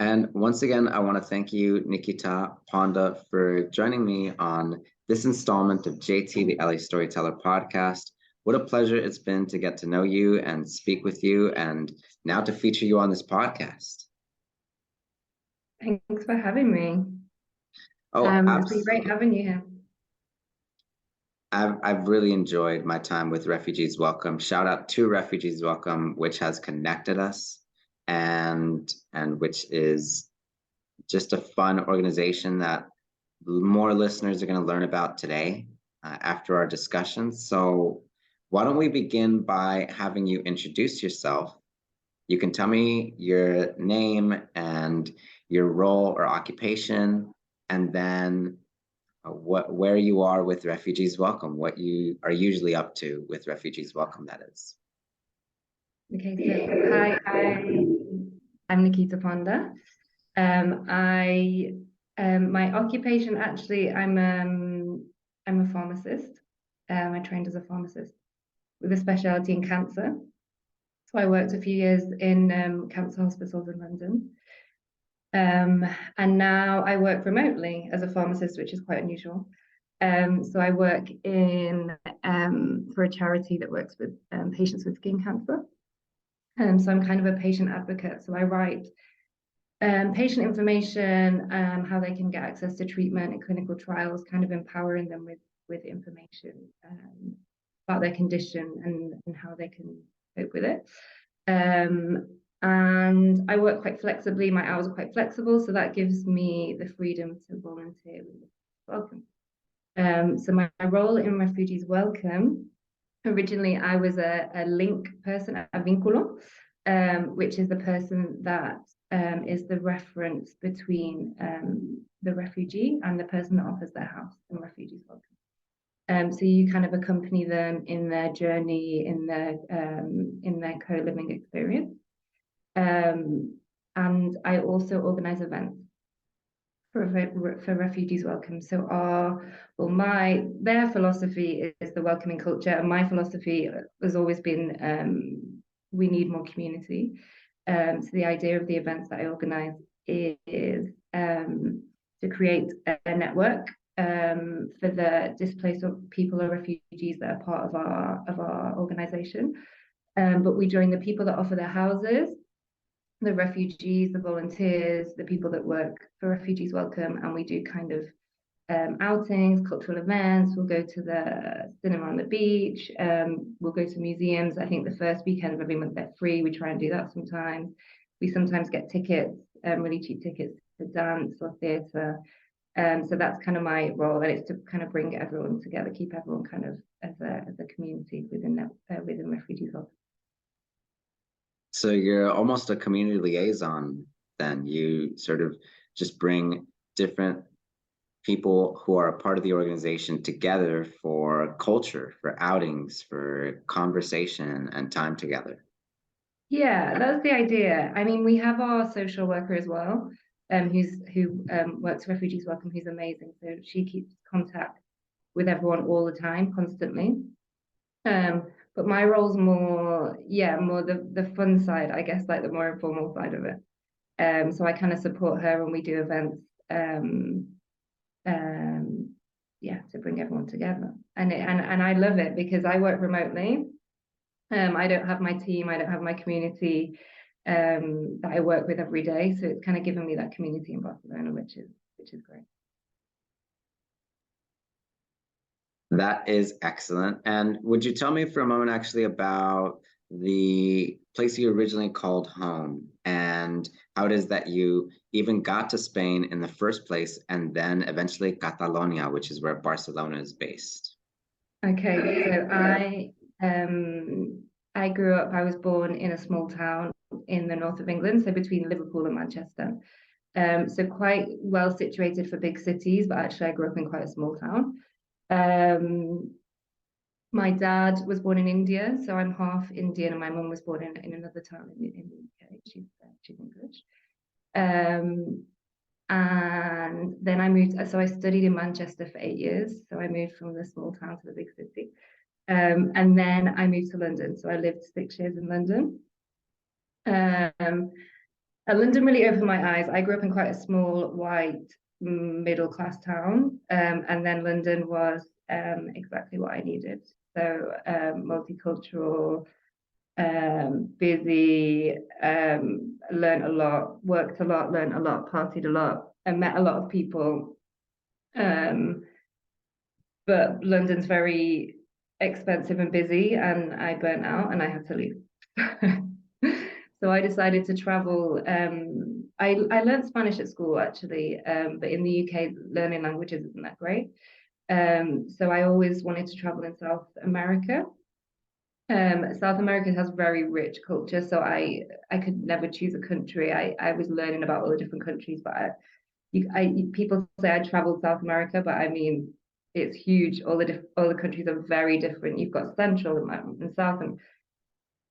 And once again, I want to thank you, Nikita Ponda, for joining me on this installment of JT, the LA Storyteller podcast. What a pleasure it's been to get to know you and speak with you, and now to feature you on this podcast. Thanks for having me. Oh, it's been great having you here. I've really enjoyed my time with Refugees Welcome. Shout out to Refugees Welcome, which has connected us, and which is just a fun organization that more listeners are going to learn about today after our discussion. So why don't we begin by having you introduce yourself? You can tell me your name and your role or occupation, and then where you are with Refugees Welcome, what you are usually up to with Refugees Welcome, that is. Okay, so hi, I'm Nikita Ponda. My occupation, actually, I'm a pharmacist. I trained as a pharmacist with a specialty in cancer. So I worked a few years in cancer hospitals in London. And now I work remotely as a pharmacist, which is quite unusual. So I work for a charity that works with patients with skin cancer. So I'm kind of a patient advocate. So I write patient information, how they can get access to treatment and clinical trials, kind of empowering them with information about their condition and how they can cope with it. And I work quite flexibly. My hours are quite flexible, so that gives me the freedom to volunteer with Welcome. So my role in Refugees Welcome, originally I was a link person, a vínculo, which is the person that is the reference between the refugee and the person that offers their house in Refugees Welcome. So you kind of accompany them in their journey, in their co-living experience. And I also organize events for Refugees Welcome. So their philosophy is the welcoming culture, and my philosophy has always been we need more community. So the idea of the events that I organize is to create a network for the displaced people or refugees that are part of our organization. But we join the people that offer their houses, the refugees, the volunteers, the people that work for Refugees Welcome, and we do kind of outings, cultural events. We'll go to the cinema on the beach. We'll go to museums. I think the first weekend of every month they're free. We try and do that sometimes. We sometimes get tickets, really cheap tickets to dance or theatre. So that's kind of my role, and it's to kind of bring everyone together, keep everyone kind of as a community within Refugees Welcome. So you're almost a community liaison then. You sort of just bring different people who are a part of the organization together for culture, for outings, for conversation and time together. Yeah, that's the idea. I mean, we have our social worker as well, who works Refugees Welcome, who's amazing. So she keeps contact with everyone all the time, constantly. But my role's more the fun side, I guess, like the more informal side of it. So I kind of support her when we do events, to bring everyone together. And I love it because I work remotely. I don't have my team, I don't have my community that I work with every day. So it's kind of given me that community in Barcelona, which is great. That is excellent. And would you tell me for a moment actually about the place you originally called home and how it is that you even got to Spain in the first place and then eventually Catalonia, which is where Barcelona is based? Okay, so I grew up, I was born in a small town in the north of England, so between Liverpool and Manchester. So quite well situated for big cities, but actually I grew up in quite a small town. My dad was born in India, so I'm half Indian, and my mum was born in another town in the UK. She's English. And then I moved, so I studied in Manchester for 8 years. So I moved from the small town to the big city. And then I moved to London. So I lived 6 years in London. And London really opened my eyes. I grew up in quite a small, white, middle-class town, and then London was exactly what I needed. So multicultural, busy, learned a lot, worked a lot, learned a lot, partied a lot, and met a lot of people. But London's very expensive and busy, and I burnt out and I had to leave. So I decided to travel. I learned Spanish at school actually, but in the UK, learning languages isn't that great. So I always wanted to travel in South America. South America has very rich culture, so I could never choose a country. I was learning about all the different countries, but people say I traveled South America, but I mean it's huge. All the countries are very different. You've got Central and South, and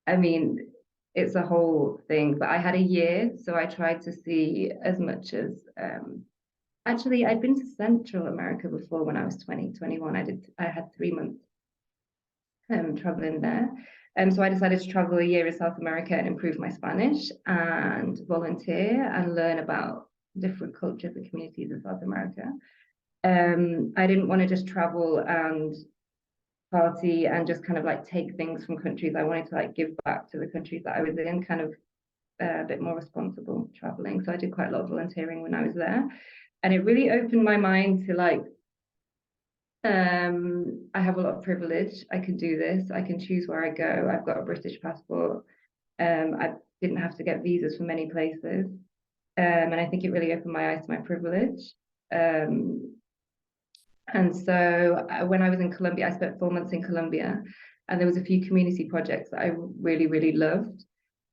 I mean it's a whole thing. But I had a year, so I tried to see as much as. Actually, I'd been to Central America before when I was 21. I had 3 months traveling there. So I decided to travel a year in South America and improve my Spanish and volunteer and learn about different cultures and communities in South America. I didn't want to just travel and party and just kind of like take things from countries. I wanted to like give back to the countries that I was in, kind of a bit more responsible traveling. So I did quite a lot of volunteering when I was there. And it really opened my mind to like, I have a lot of privilege. I can do this. I can choose where I go. I've got a British passport. I didn't have to get visas for many places. And I think it really opened my eyes to my privilege. And so when I was in Colombia, I spent 4 months in Colombia, and there was a few community projects that I really, really loved.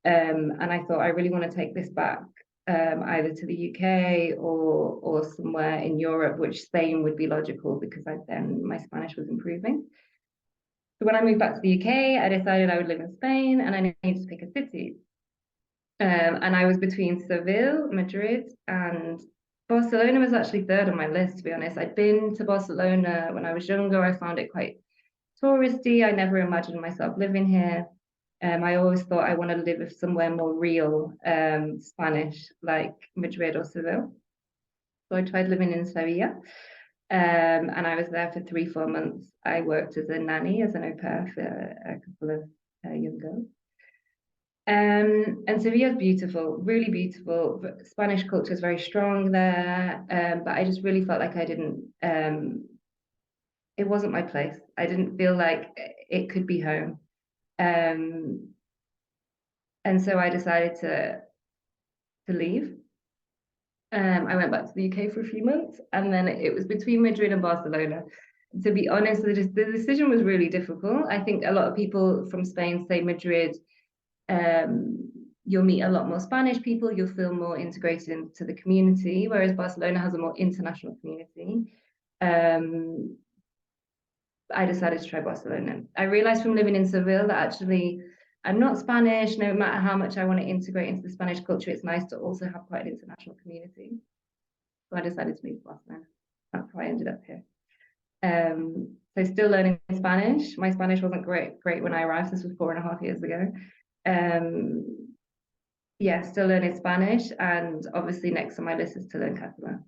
And I thought I really want to take this back, either to the UK or somewhere in Europe, which Spain would be logical because then my Spanish was improving. So when I moved back to the UK, I decided I would live in Spain and I needed to pick a city. And I was between Seville, Madrid, and Barcelona was actually third on my list, to be honest. I'd been to Barcelona when I was younger. I found it quite touristy. I never imagined myself living here. I always thought I wanted to live somewhere more real, Spanish, like Madrid or Seville. So I tried living in Sevilla, and I was there for 3-4 months. I worked as a nanny, as an au pair for a couple of young girls. And Sevilla is beautiful, really beautiful. Spanish culture is very strong there, but I just really felt like I didn't. It wasn't my place. I didn't feel like it could be home, and so I decided to leave. I went back to the UK for a few months, and then it was between Madrid and Barcelona. To be honest, the decision was really difficult. I think a lot of people from Spain say Madrid. You'll meet a lot more Spanish people, you'll feel more integrated into the community, whereas Barcelona has a more international community. I decided to try Barcelona. I realized from living in Seville that actually I'm not Spanish. No matter how much I want to integrate into the Spanish culture, it's nice to also have quite an international community. So I decided to move to Barcelona. That's how I ended up here. So still learning Spanish. My Spanish wasn't great when I arrived. This was 4.5 years ago. Yeah, still learning Spanish, and obviously next on my list is to learn Catalan.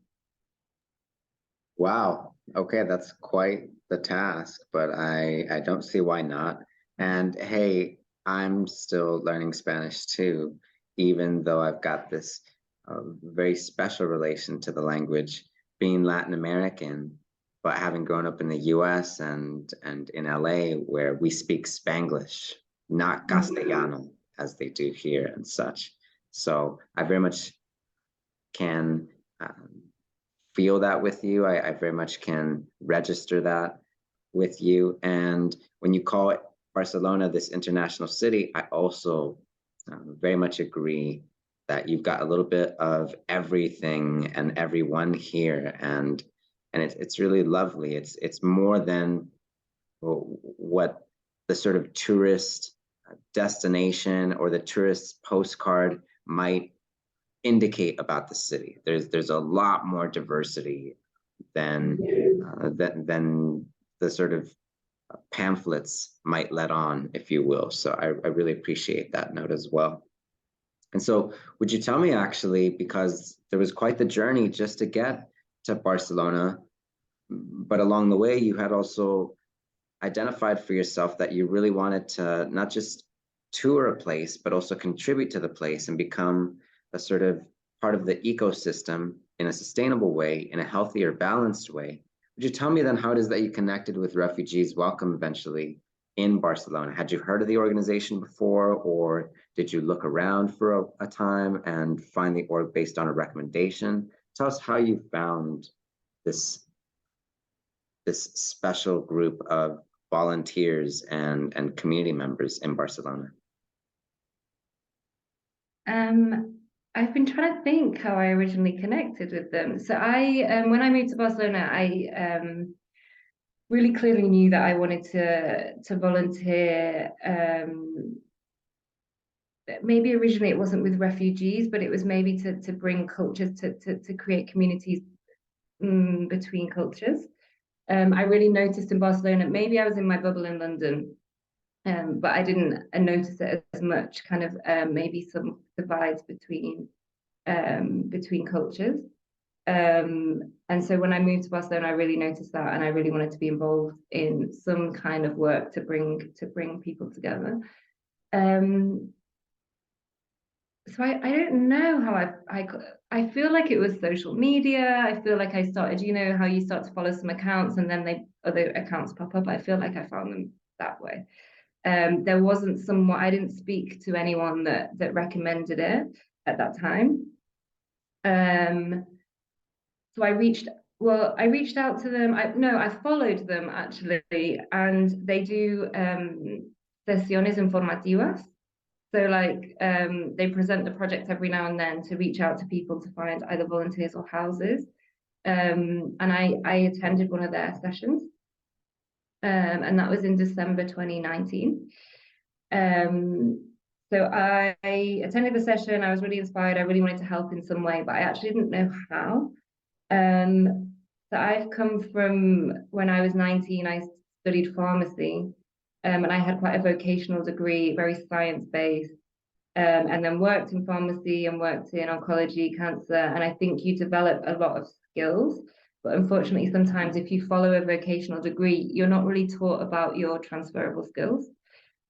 Wow. Okay, that's quite the task, but I don't see why not. And hey, I'm still learning Spanish too, even though I've got this very special relation to the language, being Latin American, but having grown up in the US and in LA, where we speak Spanglish, not Castellano, as they do here and such. So I very much can feel that with you. I very much can register that with you. And when you call it Barcelona this international city, I also very much agree that you've got a little bit of everything and everyone here, and it's really lovely. It's more than what the sort of tourist destination or the tourist postcard might indicate about the city. There's a lot more diversity than the sort of pamphlets might let on, if you will. So I really appreciate that note as well. And so would you tell me, actually, because there was quite the journey just to get to Barcelona, but along the way you had also identified for yourself that you really wanted to not just tour a place, but also contribute to the place and become a sort of part of the ecosystem in a sustainable way, in a healthier, balanced way. Would you tell me then how it is that you connected with Refugees Welcome eventually in Barcelona? Had you heard of the organization before, or did you look around for a time and find the org based on a recommendation? Tell us how you found this special group of volunteers and community members in Barcelona. I've been trying to think how I originally connected with them. So when I moved to Barcelona, I really clearly knew that I wanted to volunteer. Maybe originally it wasn't with refugees, but it was maybe to bring cultures, to create communities between cultures. I really noticed in Barcelona, maybe I was in my bubble in London, but I didn't notice it as much, kind of maybe some divides between cultures. And so when I moved to Barcelona, I really noticed that, and I really wanted to be involved in some kind of work to bring people together. So I don't know how I feel like it was social media. I feel like I started, you know, how you start to follow some accounts and then other accounts pop up. I feel like I found them that way. There wasn't someone, I didn't speak to anyone that recommended it at that time. So I reached out to them. I followed them actually, and they do sesiones informativas. So like they present the project every now and then to reach out to people to find either volunteers or houses. And I attended one of their sessions. And that was in December 2019. So I attended the session. I was really inspired. I really wanted to help in some way, but I actually didn't know how. So I've come from, when I was 19, I studied pharmacy, and I had quite a vocational degree, very science-based, and then worked in pharmacy and worked in oncology, cancer, and I think you develop a lot of skills. But unfortunately, sometimes if you follow a vocational degree, you're not really taught about your transferable skills.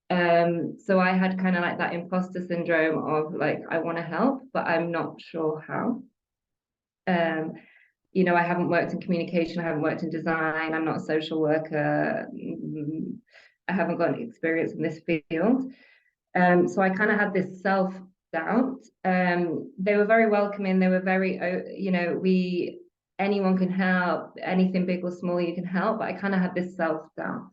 So I had kind of like that imposter syndrome of like, I want to help, but I'm not sure how. You know, I haven't worked in communication, I haven't worked in design, I'm not a social worker, I haven't got any experience in this field. So I kind of had this self-doubt. They were very welcoming, they were very, you know, anyone can help, anything big or small you can help, but I kind of had this self-doubt.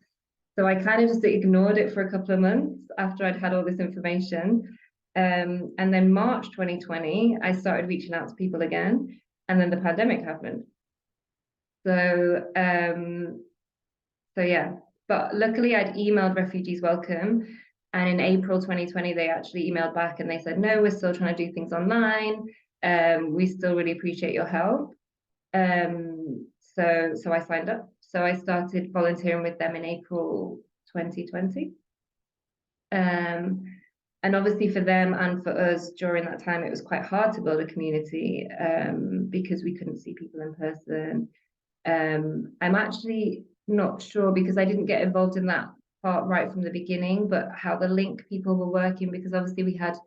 So I kind of just ignored it for a couple of months after I'd had all this information. And then March 2020, I started reaching out to people again, and then the pandemic happened. So, yeah, but luckily I'd emailed Refugees Welcome, and in April 2020, they actually emailed back and they said, no, we're still trying to do things online. We still really appreciate your help. So I signed up. So I started volunteering with them in April 2020. And obviously for them and for us during that time, it was quite hard to build a community because we couldn't see people in person. I'm actually not sure, because I didn't get involved in that part right from the beginning, but how the link people were working, because obviously we had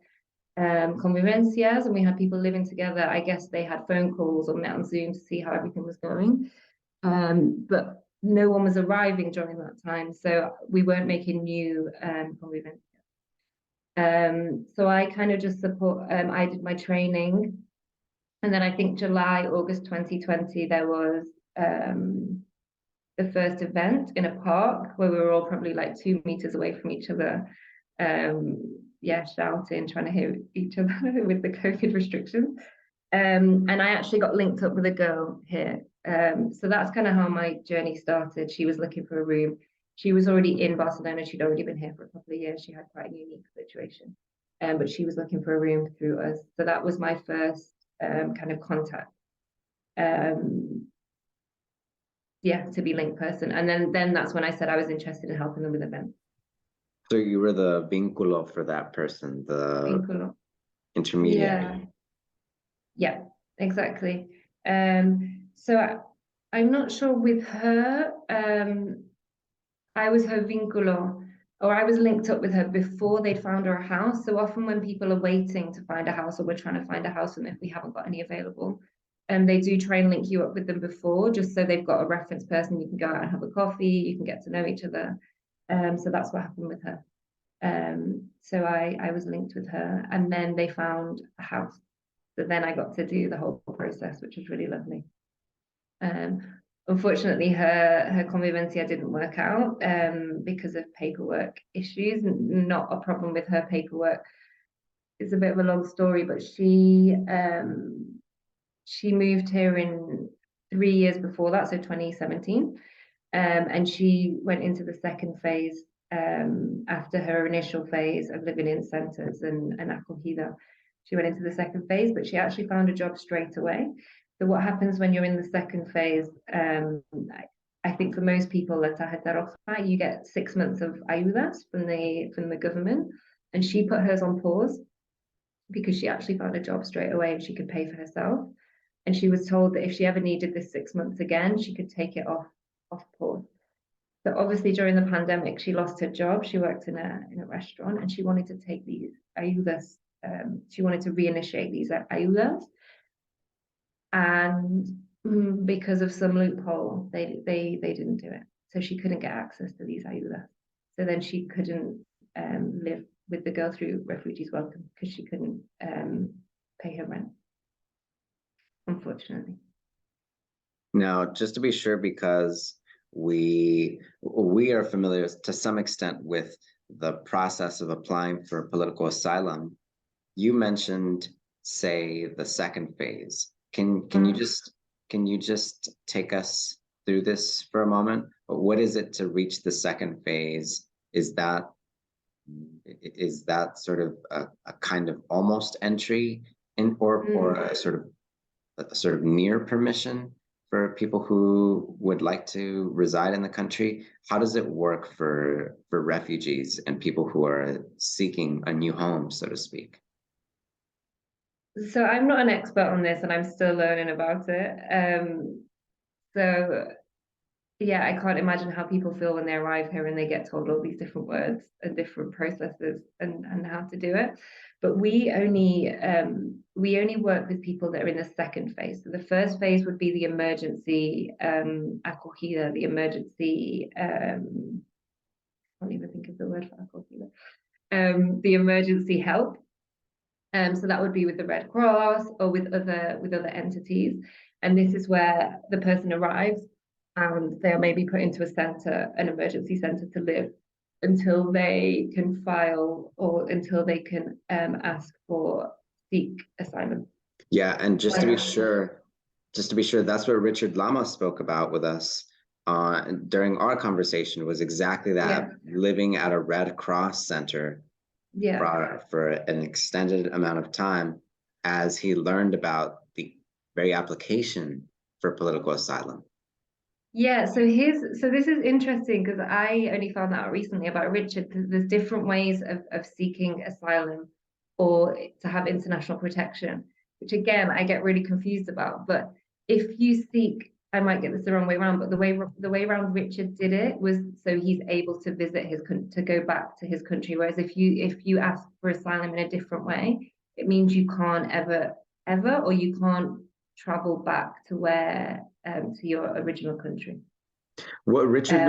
convivencias and we had people living together. I guess they had phone calls or met on Zoom to see how everything was going. But no one was arriving during that time, so we weren't making new convivencias. So I kind of just support, I did my training, and then I think August 2020, there was the first event in a park where we were all probably like 2 meters away from each other, shouting, trying to hear each other with the COVID restrictions. And I actually got linked up with a girl here. So that's kind of how my journey started. She was looking for a room. She was already in Barcelona. She'd already been here for a couple of years. She had quite a unique situation, but she was looking for a room through us. So that was my first kind of contact. To be linked person. And then that's when I said I was interested in helping them with events. So you were the vínculo for that person, Vínculo. in intermediary. Yeah, exactly. So I'm not sure with her. I was her vinculo, or I was linked up with her before they'd found her a house. So often when people are waiting to find a house, or we're trying to find a house, and if we haven't got any available, they do try and link you up with them before, just so they've got a reference person. You can go out and have a coffee, you can get to know each other. So that's what happened with her. So I was linked with her, and then they found a house. So then I got to do the whole process, which was really lovely. Unfortunately, her convivencia didn't work out because of paperwork issues. Not a problem with her paperwork. It's a bit of a long story, but she moved here in 3 years before that, so 2017, and she went into the second phase after her initial phase of living in centres and acogida. She went into the second phase, but she actually found a job straight away. So what happens when you're in the second phase, I think for most people, you get 6 months of ayudas from the government, and she put hers on pause because she actually found a job straight away and she could pay for herself. And she was told that if she ever needed this 6 months again, she could take it off pause. But obviously during the pandemic, she lost her job. She worked in a restaurant, and she wanted to take these ayudas. She wanted to reinitiate these ayudas. And because of some loophole, they didn't do it. So she couldn't get access to these ayudas. So then she couldn't live with the girl through Refugees Welcome because she couldn't pay her rent, unfortunately. Now, just to be sure, because we are familiar to some extent with the process of applying for political asylum, you mentioned, say, the second phase. Can you just take us through this for a moment? What is it to reach the second phase? Is that sort of a kind of almost entry in, or a sort of near permission for people who would like to reside in the country? How does it work for refugees and people who are seeking a new home, so to speak? So I'm not an expert on this, and I'm still learning about it. So yeah, I can't imagine how people feel when they arrive here and they get told all these different words and different processes and how to do it. But we only work with people that are in the second phase. So the first phase would be the emergency acogida, the emergency I can't even think of the word for acogida. The emergency help. So that would be with the Red Cross or with other entities. And this is where the person arrives and they are maybe put into a centre, an emergency centre to live until they can file or until they can seek asylum. Yeah, and just to be sure, that's what Richard Lama spoke about with us during our conversation, was exactly that, living at a Red Cross center for an extended amount of time as he learned about the very application for political asylum. Yeah, so this is interesting because I only found that out recently about Richard. There's different ways of seeking asylum or to have international protection, which again I get really confused about. But if you seek, I might get this the wrong way around, but the way around Richard did it was so he's able to visit to go back to his country. Whereas if you ask for asylum in a different way, it means you can't ever, or you can't travel back to where to your original country. What Richard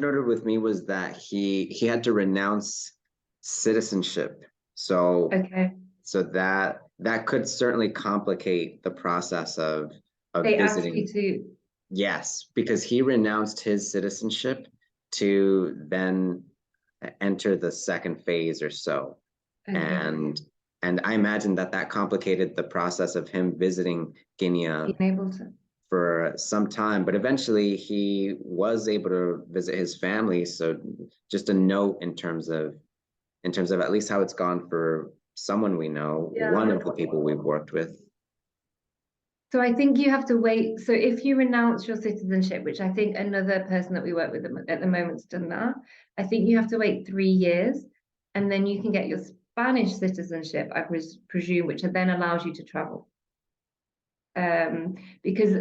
noted with me was that he had to renounce citizenship. So so that could certainly complicate the process of they visiting. Ask you to. Yes, because he renounced his citizenship to then enter the second phase or so. And I imagine that complicated the process of him visiting Guinea for some time, but eventually he was able to visit his family. So just a note in terms of at least how it's gone for someone we know, one of the people we've worked with. So I think you have to wait. So if you renounce your citizenship, which I think another person that we work with at the moment's done that, I think you have to wait 3 years, and then you can get your Spanish citizenship, I presume, which then allows you to travel. Because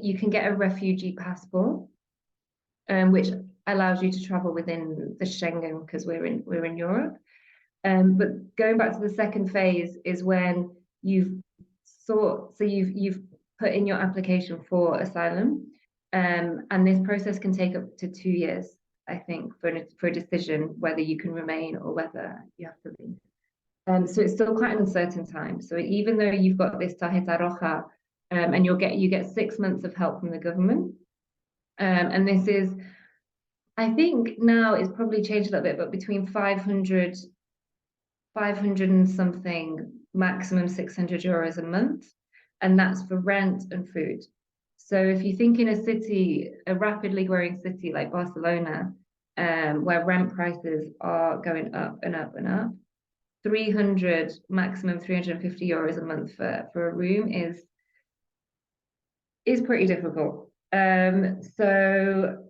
you can get a refugee passport, which allows you to travel within the Schengen, because we're in Europe. But going back to the second phase is when you've put in your application for asylum, and this process can take up to 2 years, I think, for a decision whether you can remain or whether you have to leave. So it's still quite an uncertain time. So even though you've got this tarjeta roja, and you get 6 months of help from the government, and this is, I think now it's probably changed a little bit, but between 500 and something, maximum 600 euros a month, and that's for rent and food. So if you think in a city, a rapidly growing city like Barcelona, where rent prices are going up and up and up, maximum 350 euros a month for a room is pretty difficult. So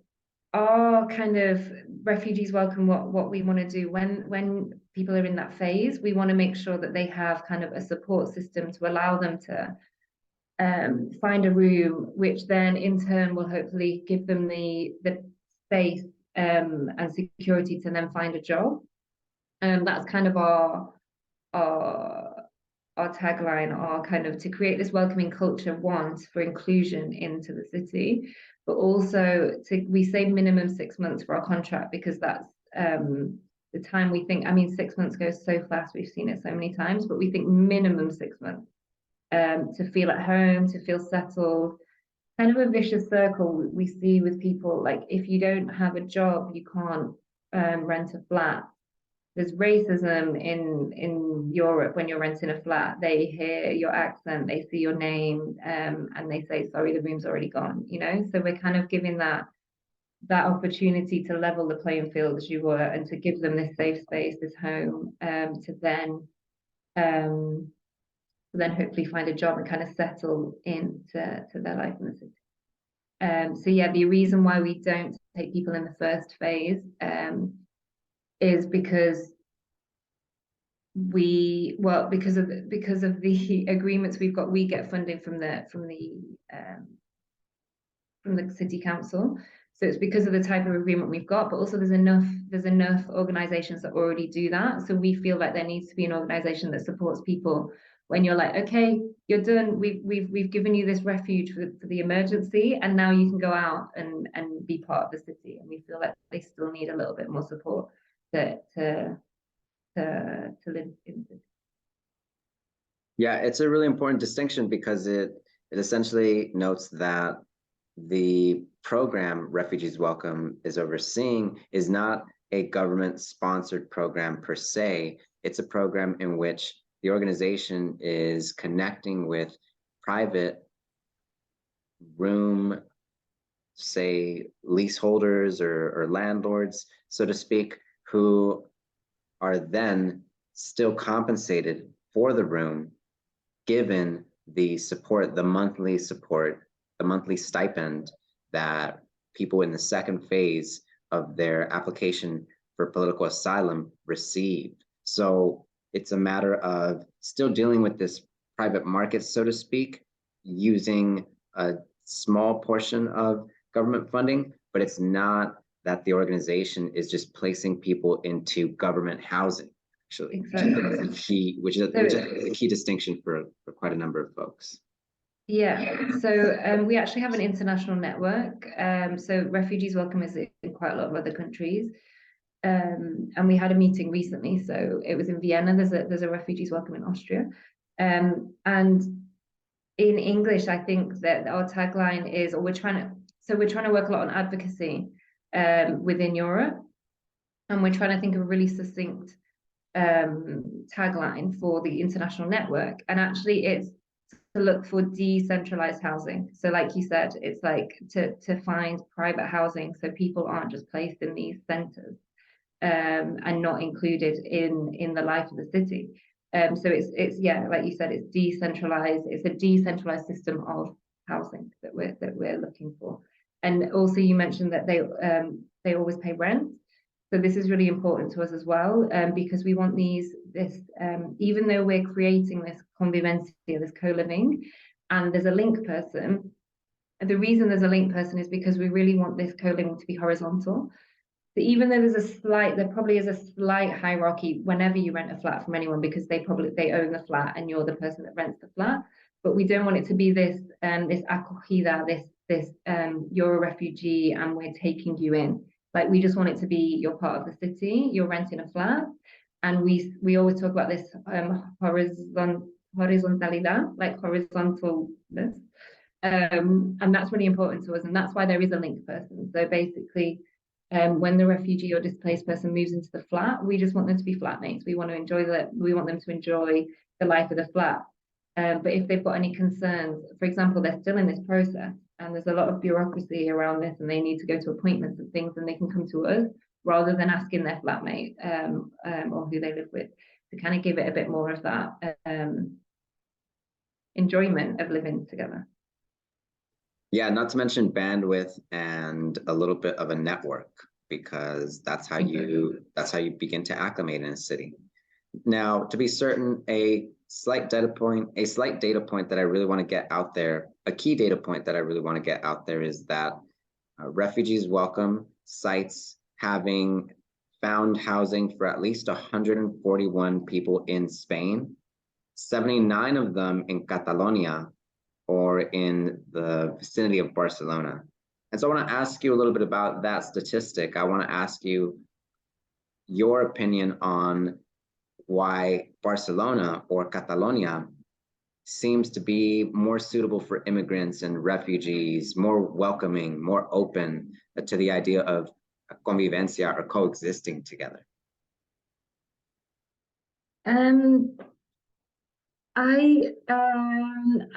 our kind of refugees welcome, what we want to do when people are in that phase, we want to make sure that they have kind of a support system to allow them to find a room, which then in turn will hopefully give them the space and security to then find a job. That's kind of our tagline, our kind of to create this welcoming culture, for inclusion into the city, but also we say minimum 6 months for our contract, because that's the time we think. I mean, 6 months goes so fast, we've seen it so many times, but we think minimum 6 months to feel at home, to feel settled. Kind of a vicious circle we see with people, like if you don't have a job, you can't rent a flat. There's racism in Europe when you're renting a flat. They hear your accent, they see your name, and they say, sorry, the room's already gone, you know? So we're kind of giving that opportunity to level the playing field, as you were, and to give them this safe space, this home, to then hopefully find a job and kind of settle into their life in the city. So yeah, the reason why we don't take people in the first phase is because because of the agreements we've got. We get funding from the city council, so it's because of the type of agreement we've got, but also there's enough organizations that already do that. So we feel like there needs to be an organization that supports people when you're like, okay, you're done, we've given you this refuge for the emergency, and now you can go out and be part of the city. And we feel like they still need a little bit more support to live in the city. Yeah, it's a really important distinction, because it essentially notes that the program Refugees Welcome is overseeing is not a government-sponsored program per se. It's a program in which the organization is connecting with private room, say, leaseholders or landlords, so to speak, who are then still compensated for the room, given the support, the monthly stipend that people in the second phase of their application for political asylum receive. So it's a matter of still dealing with this private market, so to speak, using a small portion of government funding, but it's not that the organization is just placing people into government housing, actually, exactly. which is a key distinction for quite a number of folks. Yeah, so we actually have an international network. So Refugees Welcome is in quite a lot of other countries. And we had a meeting recently, so it was in Vienna. There's a Refugees Welcome in Austria. And in English, I think that our tagline is, we're trying to work a lot on advocacy within Europe. And we're trying to think of a really succinct tagline for the international network. And actually it's to look for decentralized housing. So like you said, it's like to find private housing, so people aren't just placed in these centers and not included in the life of the city. So it's yeah, like you said, it's decentralized. It's a decentralized system of housing that we're looking for. And also you mentioned that they always pay rent. So this is really important to us as well, because we want even though we're creating this convivencia, this co-living, and there's a link person, the reason there's a link person is because we really want this co-living to be horizontal. So even though there probably is a slight hierarchy whenever you rent a flat from anyone, because they own the flat and you're the person that rents the flat. But we don't want it to be this acogida, you're a refugee and we're taking you in. Like, we just want it to be, you're part of the city, you're renting a flat. And we always talk about this horizontalidad, like horizontalness. And that's really important to us. And that's why there is a link person. So basically, when the refugee or displaced person moves into the flat, we just want them to be flatmates. We want them to enjoy the life of the flat. But if they've got any concerns, for example, they're still in this process and there's a lot of bureaucracy around this and they need to go to appointments and things, and they can come to us rather than asking their flatmate or who they live with, to kind of give it a bit more of that enjoyment of living together. Yeah, not to mention bandwidth and a little bit of a network, because that's how you begin to acclimate in a city. Now, to be certain, a slight data point that I really want to get out there, a key data point that I really want to get out there, is that Refugees Welcome sites having found housing for at least 141 people in Spain, 79 of them in Catalonia, or in the vicinity of Barcelona. And so I want to ask you a little bit about that statistic. I want to ask you your opinion on why Barcelona or Catalonia seems to be more suitable for immigrants and refugees, more welcoming, more open to the idea of convivencia or coexisting together.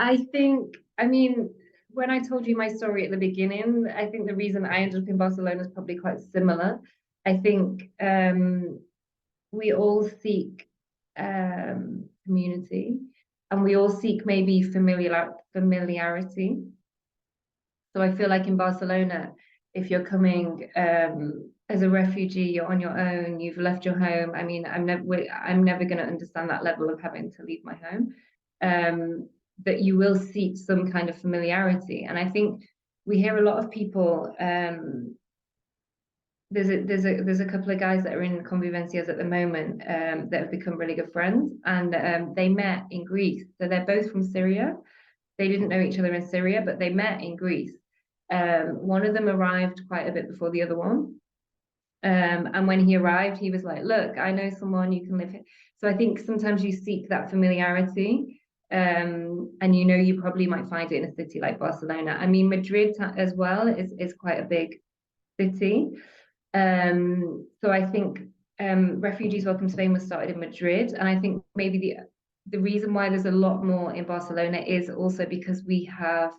I think, I mean, when I told you my story at the beginning, I think the reason I ended up in Barcelona is probably quite similar. I think we all seek community, and we all seek maybe familiarity. So I feel like in Barcelona, if you're coming as a refugee, you're on your own, you've left your home. I mean, I'm never going to understand that level of having to leave my home. But you will seek some kind of familiarity. And I think we hear a lot of people, there's a couple of guys that are in convivencias at the moment that have become really good friends, and they met in Greece. So they're both from Syria. They didn't know each other in Syria, but they met in Greece. One of them arrived quite a bit before the other one. And when he arrived, he was like, look, I know someone, you can live here. So I think sometimes you seek that familiarity, and you probably might find it in a city like Barcelona. I mean, Madrid as well is quite a big city. So I think Refugees Welcome Spain was started in Madrid, and I think maybe the reason why there's a lot more in Barcelona is also because we have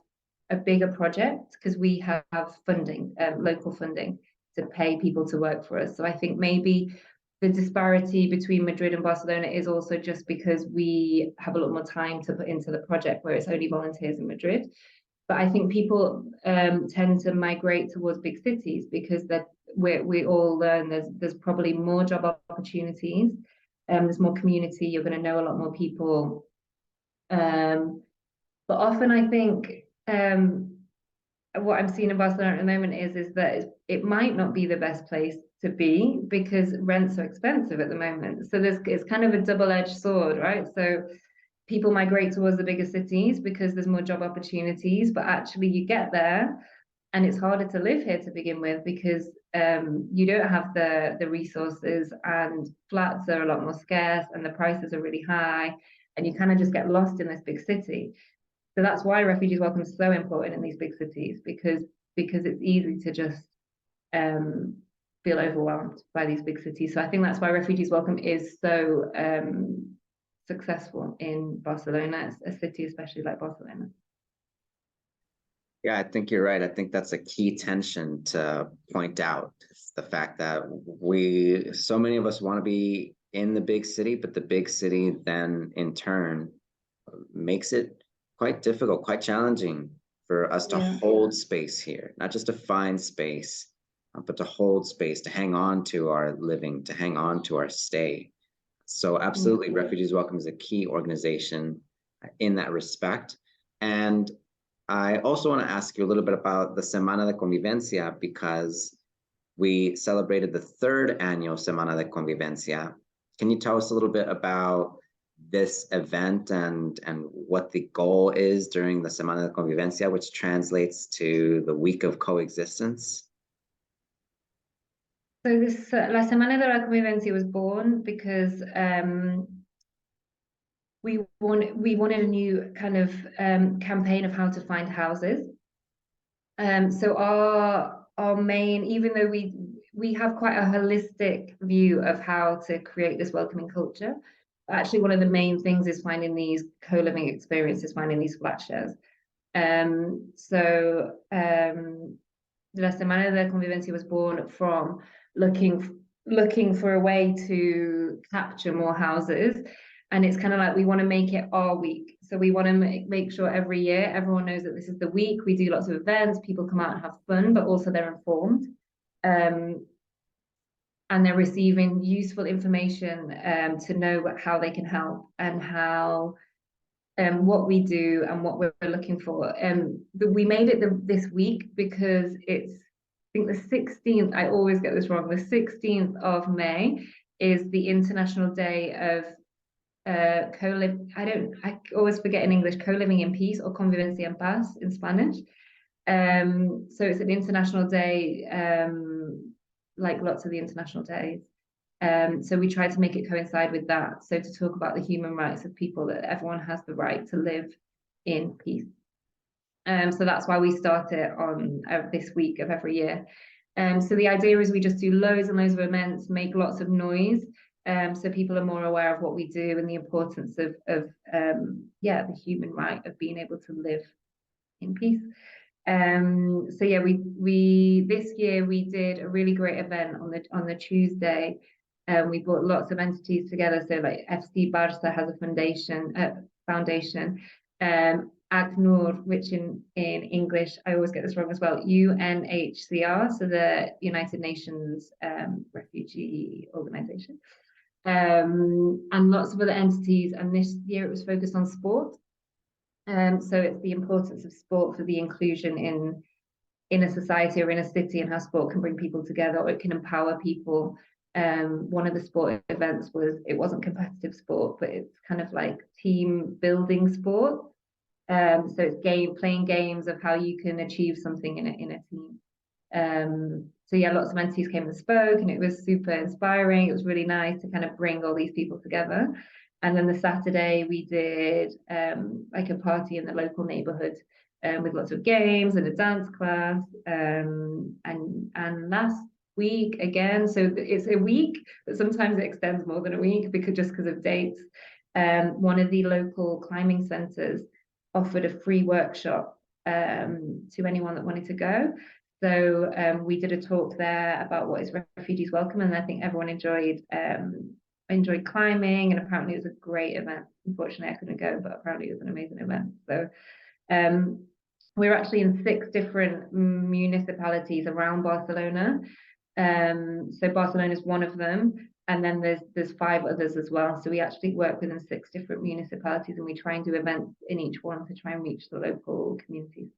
a bigger project, because we have funding, local funding, to pay people to work for us. So I think maybe the disparity between Madrid and Barcelona is also just because we have a lot more time to put into the project, where it's only volunteers in Madrid. But I think people tend to migrate towards big cities because we all learn there's probably more job opportunities, there's more community, you're going to know a lot more people. But often I think what I'm seeing in Barcelona at the moment is that it might not be the best place to be because rents are expensive at the moment. So it's kind of a double-edged sword, right? So people migrate towards the bigger cities because there's more job opportunities, but actually you get there and it's harder to live here to begin with because you don't have the resources, and flats are a lot more scarce and the prices are really high, and you kind of just get lost in this big city. So that's why Refugees Welcome is so important in these big cities, because it's easy to just feel overwhelmed by these big cities. So I think that's why Refugees Welcome is so successful in Barcelona, a city especially like Barcelona. Yeah, I think you're right. I think that's a key tension to point out. It's the fact that so many of us want to be in the big city, but the big city then in turn makes it quite difficult, quite challenging for us to hold space here, not just to find space, but to hold space, to hang on to our living, to hang on to our stay. So absolutely, Refugees Welcome is a key organization in that respect. And I also want to ask you a little bit about the Semana de Convivencia, because we celebrated the 3rd annual Semana de Convivencia. Can you tell us a little bit about this event and what the goal is during the Semana de Convivencia, which translates to the week of coexistence? So this La Semana de la Convivencia was born because we wanted a new kind of campaign of how to find houses. So our main, even though we have quite a holistic view of how to create this welcoming culture, actually one of the main things is finding these co-living experiences, finding these flat shares. So La Semana de la Convivencia was born from looking for a way to capture more houses. And it's kind of like we want to make it our week. So we want to make sure every year everyone knows that this is the week. We do lots of events, people come out and have fun, but also they're informed. And they're receiving useful information to know how they can help and how what we do and what we're looking for. We made it this week because it's, I think the 16th, I always get this wrong, the 16th of May is the International Day of I always forget in English, co-living in peace, or convivencia en paz in Spanish. So it's an international day, like lots of the international days. So we try to make it coincide with that. So to talk about the human rights of people, that everyone has the right to live in peace. So that's why we start it on this week of every year. So the idea is we just do loads and loads of events, make lots of noise, so people are more aware of what we do and the importance of the human right of being able to live in peace. So yeah, we this year we did a really great event on the Tuesday. We brought lots of entities together. So like FC Barça has a foundation. ACNUR, which in English, I always get this wrong as well, UNHCR, so the United Nations Refugee Organization, and lots of other entities. And this year it was focused on sport. So it's the importance of sport for the inclusion in a society or in a city, and how sport can bring people together, or it can empower people. One of the sport events it wasn't competitive sport, but it's kind of like team building sport. So it's playing games of how you can achieve something in a team. So yeah, lots of entities came and spoke, and it was super inspiring. It was really nice to kind of bring all these people together. And then the Saturday we did like a party in the local neighborhood with lots of games and a dance class. And last week again, so it's a week, but sometimes it extends more than a week because of dates. One of the local climbing centers offered a free workshop to anyone that wanted to go. So we did a talk there about what is Refugees Welcome, and I think everyone enjoyed climbing, and apparently it was a great event. Unfortunately, I couldn't go, but apparently it was an amazing event. So we're actually in 6 different municipalities around Barcelona. So Barcelona is one of them, and then there's 5 others as well. So we actually work within 6 different municipalities, and we try and do events in each one to try and reach the local communities.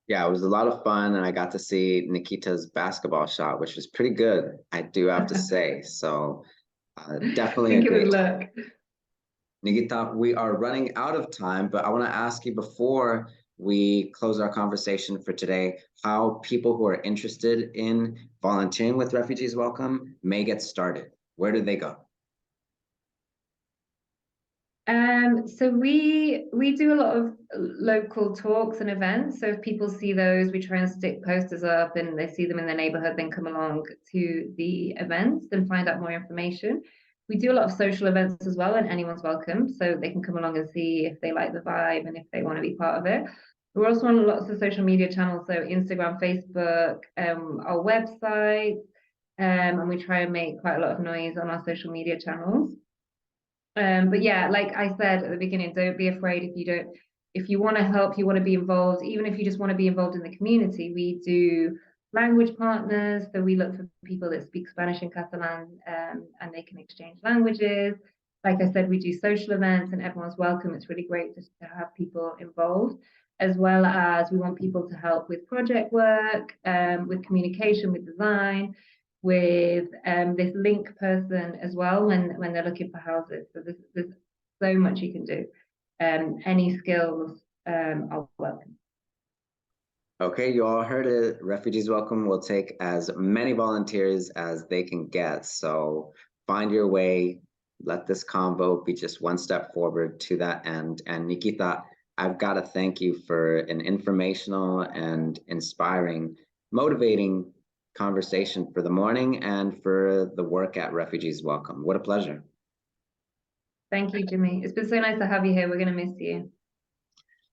Yeah, it was a lot of fun, and I got to see Nikita's basketball shot, which was pretty good, I do have to say. So definitely I think it was luck. Nikita, we are running out of time, but I want to ask you before we close our conversation for today, how people who are interested in volunteering with Refugees Welcome may get started. Where do they go? So we do a lot of local talks and events. So if people see those, we try and stick posters up, and they see them in their neighborhood, then come along to the events and find out more information. We do a lot of social events as well, and anyone's welcome. So they can come along and see if they like the vibe and if they want to be part of it. We're also on lots of social media channels, so Instagram, Facebook, our website, and we try and make quite a lot of noise on our social media channels. But yeah, like I said at the beginning, don't be afraid if you don't if you want to help, you want to be involved, even if you just want to be involved in the community, we do language partners. So we look for people that speak Spanish and Catalan, and they can exchange languages. Like I said, we do social events and everyone's welcome. It's really great just to have people involved, as well as we want people to help with project work, with communication, with design, with this link person as well when they're looking for houses. So there's so much you can do. Any skills are welcome. Okay, you all heard it. Refugees Welcome will take as many volunteers as they can get. So find your way. Let this convo be just one step forward to that end. And Nikita, I've got to thank you for an informational and inspiring, motivating conversation for the morning and for the work at Refugees Welcome. What a pleasure. Thank you, Jimmy. It's been so nice to have you here. We're going to miss you.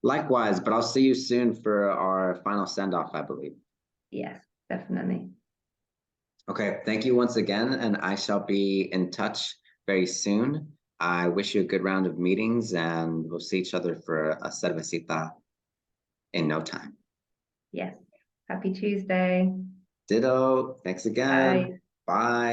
Likewise, but I'll see you soon for our final send-off, I believe. Yes, definitely. Okay, thank you once again, and I shall be in touch very soon. I wish you a good round of meetings, and we'll see each other for a cervecita in no time. Yes. Happy Tuesday. Ditto. Thanks again. Bye. Bye.